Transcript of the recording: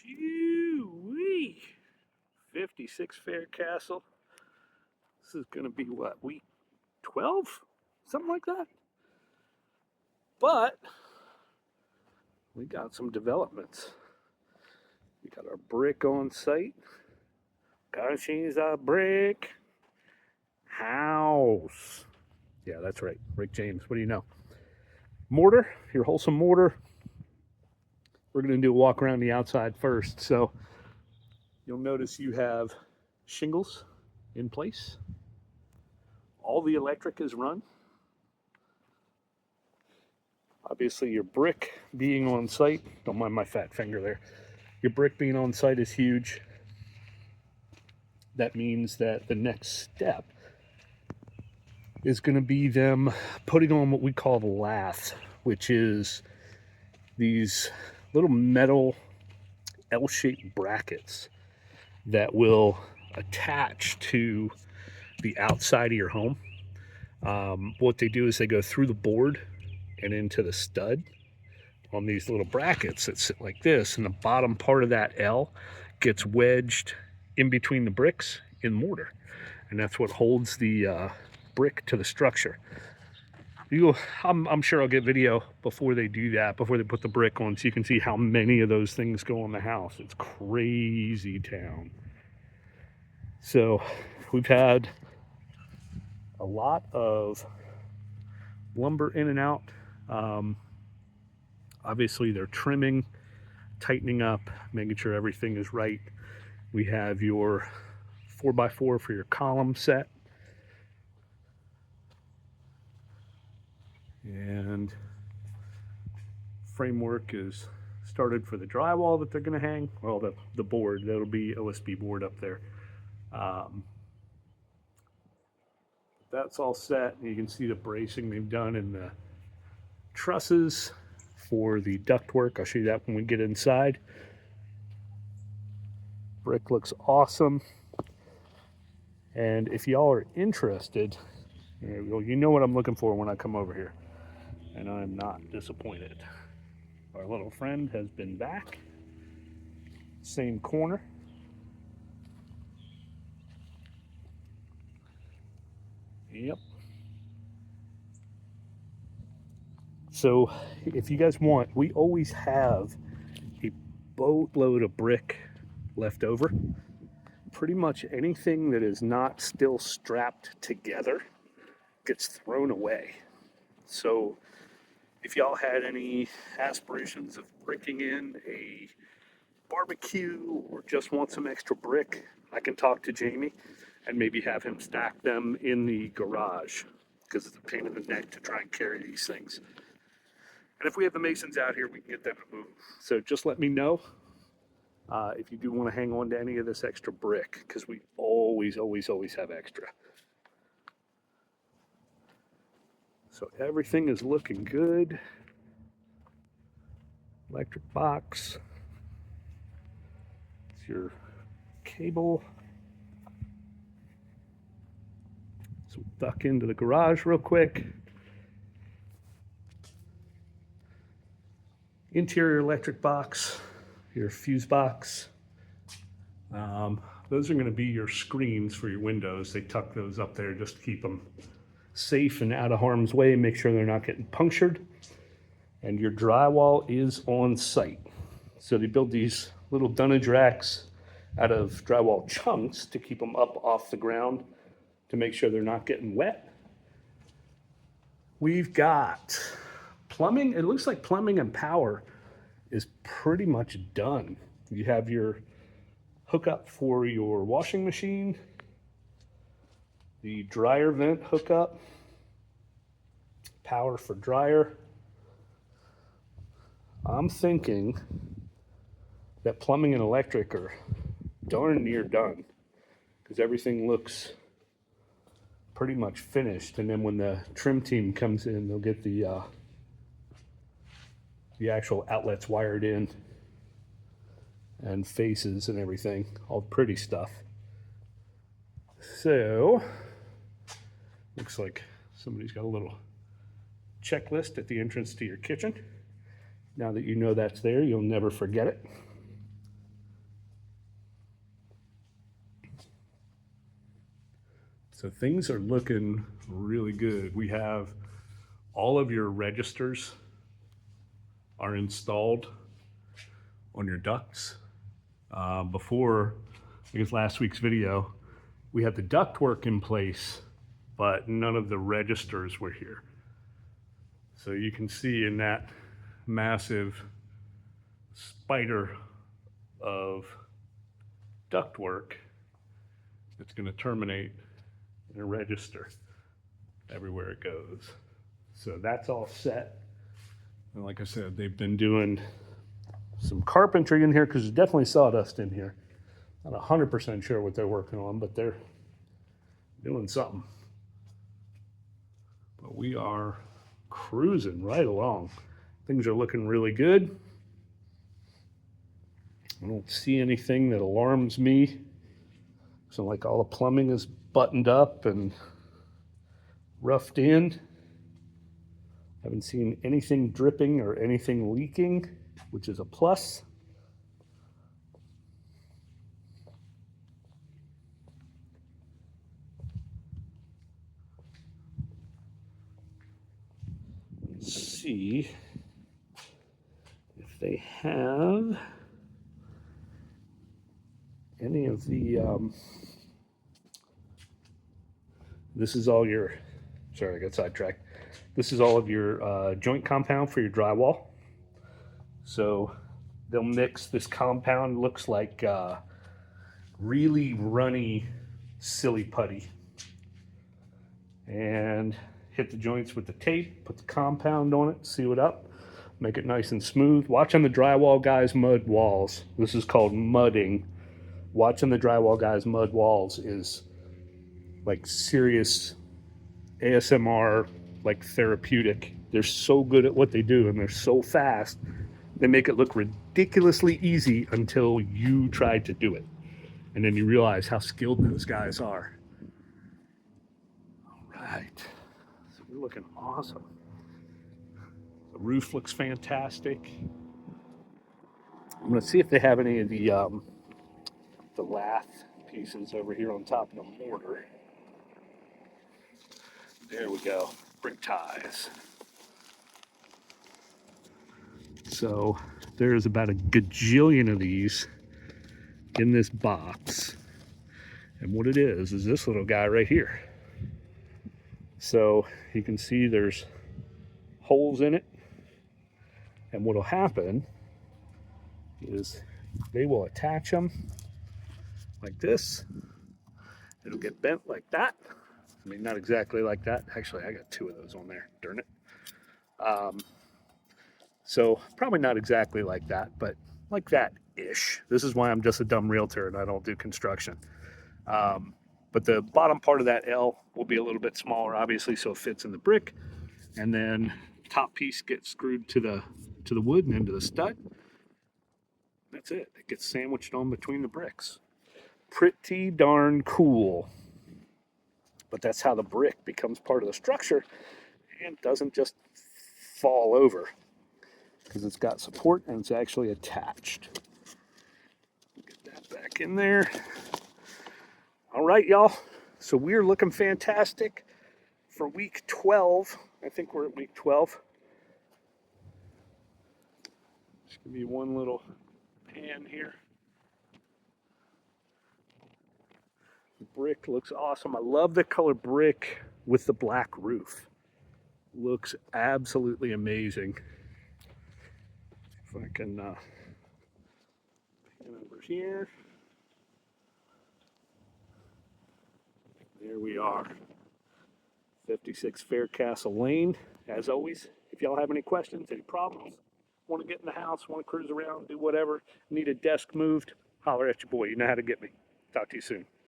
Shoo-wee. 56 Faircastle. This is going to be what, week 12? Something like that. But we got some developments. We got our brick on site. Gotta change that brick house. Yeah, that's right. Rick James, what do you know? Mortar, your wholesome mortar. We're going to do a walk around the outside first. So you'll notice you have shingles in place. All the electric is run. Obviously, your brick being on site, don't mind my fat finger there. Your brick being on site is huge. That means that the next step is going to be them putting on what we call the lath, which is these little metal L-shaped brackets that will attach to the outside of your home. What they do is they go through the board and into the stud on these little brackets that sit like this, and the bottom part of that L gets wedged in between the bricks in mortar, and that's what holds the brick to the structure. I'm sure I'll get video before they do that, before they put the brick on, so you can see how many of those things go on the house. It's crazy town. So we've had a lot of lumber in and out. Obviously they're trimming, tightening up, making sure everything is right. We have your 4x4 for your column set. And framework is started for the drywall that they're going to hang. Well, the board, that'll be OSB board up there. That's all set. You can see the bracing they've done in the trusses for the ductwork. I'll show you that when we get inside. Brick looks awesome. And if y'all are interested, you know what I'm looking for when I come over here. And I'm not disappointed. Our little friend has been back. Same corner. Yep. So if you guys want, we always have a boatload of brick left over. Pretty much anything that is not still strapped together gets thrown away. So if y'all had any aspirations of breaking in a barbecue or just want some extra brick, I can talk to Jamie and maybe have him stack them in the garage, because it's a pain in the neck to try and carry these things. And if we have the masons out here, we can get them to move. So just let me know if you do want to hang on to any of this extra brick, because we always have extra. So everything is looking good. Electric box. It's your cable. So we'll duck into the garage real quick. Interior electric box, your fuse box. Those are going to be your screens for your windows. They tuck those up there just to keep them safe and out of harm's way, make sure they're not getting punctured. And your drywall is on site. So they build these little dunnage racks out of drywall chunks to keep them up off the ground to make sure they're not getting wet. We've got plumbing. It looks like plumbing and power is pretty much done. You have your hookup for your washing machine, the dryer vent hookup, power for dryer. I'm thinking that plumbing and electric are darn near done, because everything looks pretty much finished. And then when the trim team comes in, they'll get the actual outlets wired in and faces and everything, all pretty stuff. So looks like somebody's got a little checklist at the entrance to your kitchen. Now that you know that's there, you'll never forget it. So things are looking really good. We have all of your registers are installed on your ducts. Before, I guess last week's video, we had the ductwork in place, but none of the registers were here. So you can see in that massive spider of ductwork, it's going to terminate in a register everywhere it goes. So that's all set. And like I said, they've been doing some carpentry in here because there's definitely sawdust in here. Not 100% sure what they're working on, but they're doing something. But we are cruising right along. Things are looking really good. I don't see anything that alarms me. So like all the plumbing is buttoned up and roughed in. Haven't seen anything dripping or anything leaking, which is a plus. Let's see if they have any of the, this is all your, sorry, I got sidetracked. This is all of your joint compound for your drywall. So they'll mix this compound, looks like really runny, silly putty. And hit the joints with the tape, put the compound on it, seal it up, make it nice and smooth. Watching the drywall guys mud walls. This is called mudding. Watching the drywall guys mud walls is like serious ASMR, like therapeutic. They're so good at what they do and they're so fast. They make it look ridiculously easy until you try to do it. And then you realize how skilled those guys are. All right. So we're looking awesome. The roof looks fantastic. I'm going to see if they have any of the lath pieces over here on top of the mortar. There we go. Brick ties. So there's about a gajillion of these in this box. And what it is this little guy right here. So you can see there's holes in it. And what'll happen is they will attach them like this. It'll get bent like that. I mean, not exactly like that. Actually, I got two of those on there, darn it. So probably not exactly like that, but like that-ish. This is why I'm just a dumb realtor and I don't do construction. But the bottom part of that L will be a little bit smaller, obviously, so it fits in the brick. And then top piece gets screwed to the wood and into the stud. That's it. It gets sandwiched on between the bricks. Pretty darn cool. But that's how the brick becomes part of the structure and doesn't just fall over because it's got support and it's actually attached. Get that back in there. All right, y'all. So we're looking fantastic for week 12. I think we're at week 12. Just give me one little pan here. The brick looks awesome. I love the color brick with the black roof. Looks absolutely amazing. If I can pan over here. There we are. 56 Faircastle Lane. As always, if y'all have any questions, any problems, want to get in the house, want to cruise around, do whatever, need a desk moved, holler at your boy. You know how to get me. Talk to you soon.